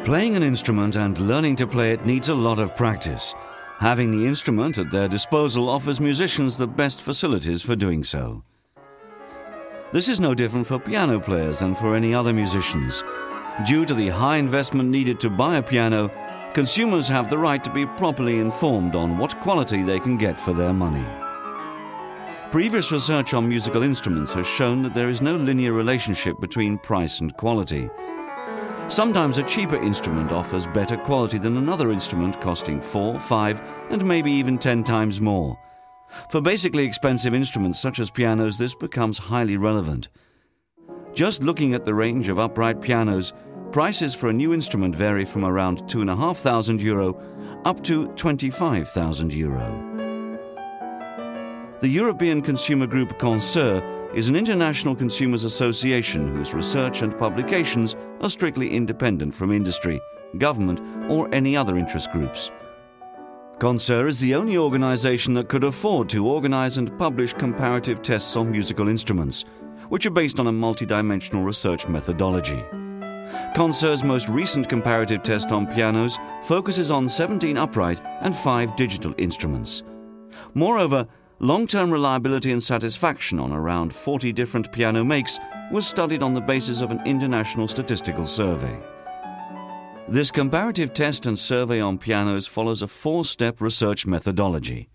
Playing an instrument and learning to play it needs a lot of practice. Having the instrument at their disposal offers musicians the best facilities for doing so. This is no different for piano players than for any other musicians. Due to the high investment needed to buy a piano, consumers have the right to be properly informed on what quality they can get for their money. Previous research on musical instruments has shown that there is no linear relationship between price and quality. Sometimes a cheaper instrument offers better quality than another instrument costing 4, 5, and maybe even 10 times more. For basically expensive instruments such as pianos, this becomes highly relevant. Just looking at the range of upright pianos, prices for a new instrument vary from around €2,500 up to €25,000. The European consumer group Consumo is an international consumers association whose research and publications are strictly independent from industry, government, or any other interest groups. Consumo is the only organization that could afford to organize and publish comparative tests on musical instruments, which are based on a multidimensional research methodology. Consumo's most recent comparative test on pianos focuses on 17 upright and 5 digital instruments. Moreover, long-term reliability and satisfaction on around 40 different piano makes was studied on the basis of an international statistical survey. This comparative test and survey on pianos follows a 4-step research methodology.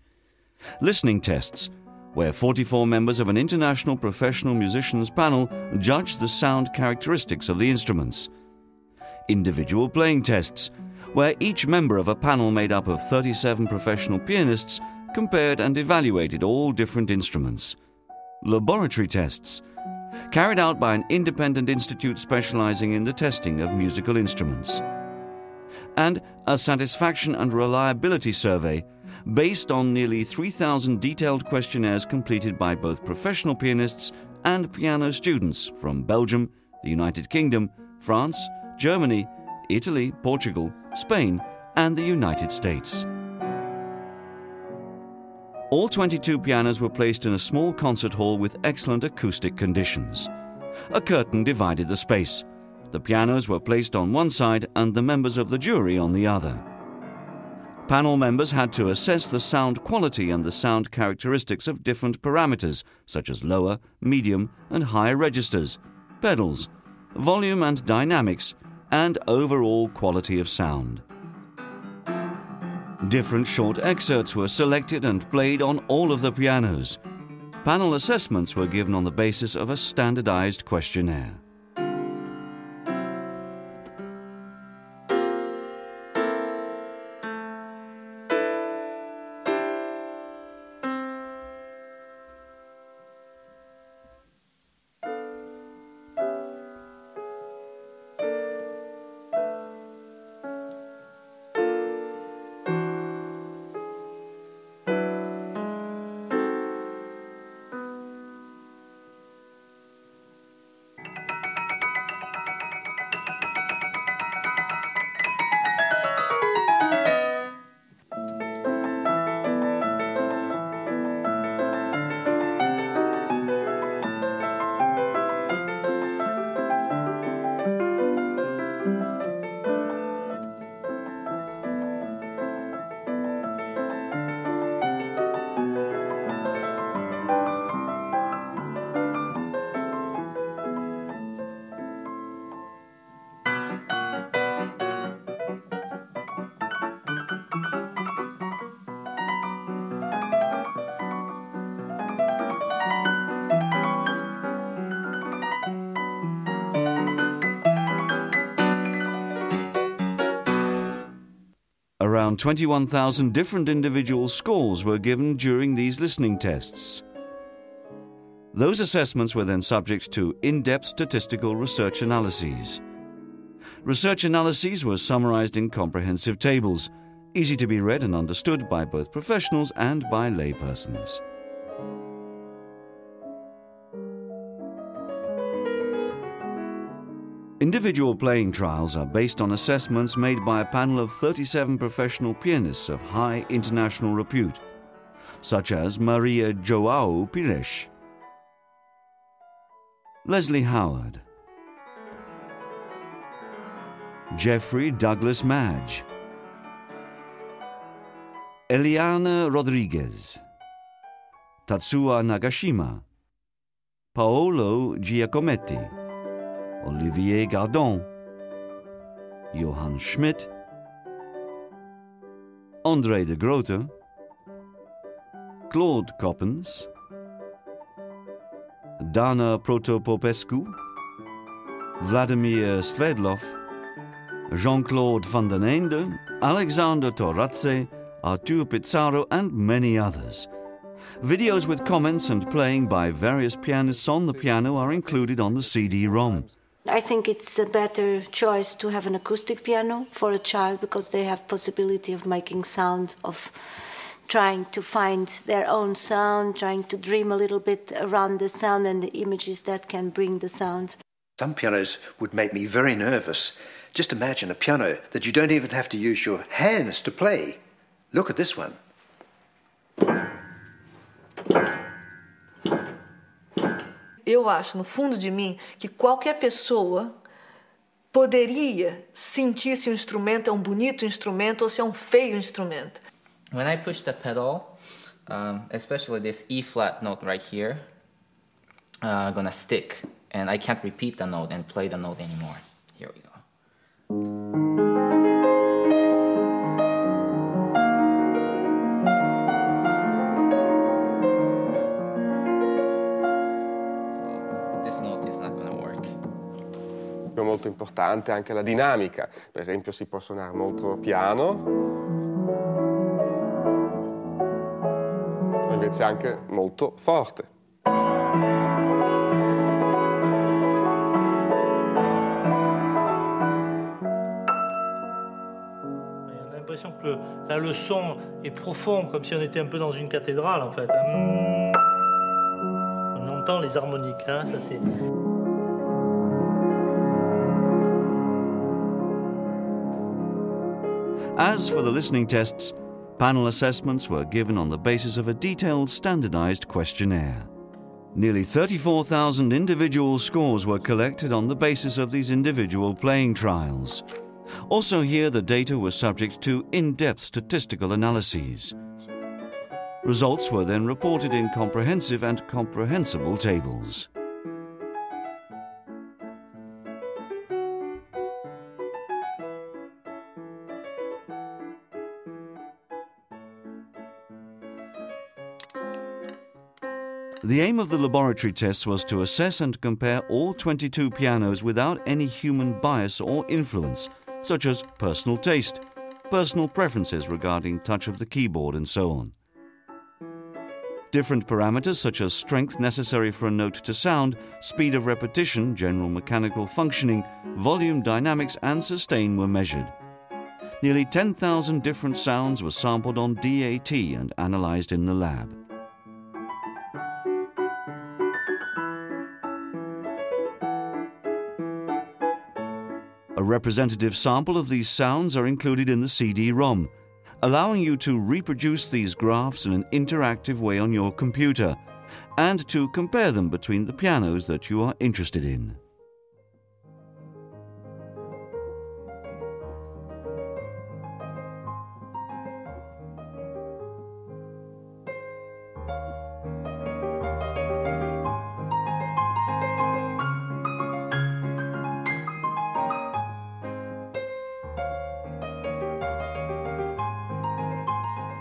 Listening tests, where 44 members of an international professional musicians panel judge the sound characteristics of the instruments. Individual playing tests, where each member of a panel made up of 37 professional pianists compared and evaluated all different instruments. Laboratory tests, carried out by an independent institute specializing in the testing of musical instruments. And a satisfaction and reliability survey based on nearly 3,000 detailed questionnaires completed by both professional pianists and piano students from Belgium, the United Kingdom, France, Germany, Italy, Portugal, Spain, and the United States. All 22 pianos were placed in a small concert hall with excellent acoustic conditions. A curtain divided the space. The pianos were placed on one side and the members of the jury on the other. Panel members had to assess the sound quality and the sound characteristics of different parameters such as lower, medium, and higher registers, pedals, volume and dynamics, and overall quality of sound. Different short excerpts were selected and played on all of the pianos. Panel assessments were given on the basis of a standardized questionnaire. Around 21,000 different individual scores were given during these listening tests. Those assessments were then subject to in-depth statistical research analyses. Research analyses were summarized in comprehensive tables, easy to be read and understood by both professionals and by laypersons. Individual playing trials are based on assessments made by a panel of 37 professional pianists of high international repute, such as Maria João Pires, Leslie Howard, Jeffrey Douglas Madge, Eliana Rodriguez, Tatsuya Nagashima, Paolo Giacometti, Olivier Gardon, Johann Schmidt, André de Grote, Claude Coppens, Dana Protopopescu, Vladimir Sverdlov, Jean-Claude van den Einde, Alexander Toradze, Artur Pizarro and many others. Videos with comments and playing by various pianists on the piano are included on the CD-ROM. I think it's a better choice to have an acoustic piano for a child because they have possibility of making sound, of trying to find their own sound, trying to dream a little bit around the sound and the images that can bring the sound. Some pianos would make me very nervous. Just imagine a piano that you don't even have to use your hands to play. Look at this one. Eu acho, no fundo de mim, que qualquer pessoa poderia sentir se um instrumento é um bonito instrumento ou se é um feio instrumento. When I push the pedal, especially this E flat note right here, gonna stick, and I can't repeat the note and play the note anymore. Here we go. È molto importante anche la dinamica, per esempio si può suonare molto piano, o invece anche molto forte. J'ai l'impression que la leçon est profonde, comme si on était un peu dans une cathédrale en fait. On entend les harmoniques, hein, ça c'est... As for the listening tests, panel assessments were given on the basis of a detailed standardized questionnaire. Nearly 34,000 individual scores were collected on the basis of these individual playing trials. Also here, the data was subject to in-depth statistical analyses. Results were then reported in comprehensive and comprehensible tables. The aim of the laboratory tests was to assess and compare all 22 pianos without any human bias or influence, such as personal taste, personal preferences regarding touch of the keyboard and so on. Different parameters such as strength necessary for a note to sound, speed of repetition, general mechanical functioning, volume dynamics and sustain were measured. Nearly 10,000 different sounds were sampled on DAT and analyzed in the lab. A representative sample of these sounds are included in the CD-ROM, allowing you to reproduce these graphs in an interactive way on your computer and to compare them between the pianos that you are interested in.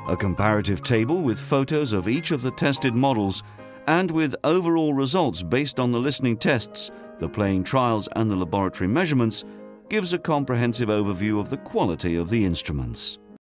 A comparative table with photos of each of the tested models and with overall results based on the listening tests, the playing trials and the laboratory measurements gives a comprehensive overview of the quality of the instruments.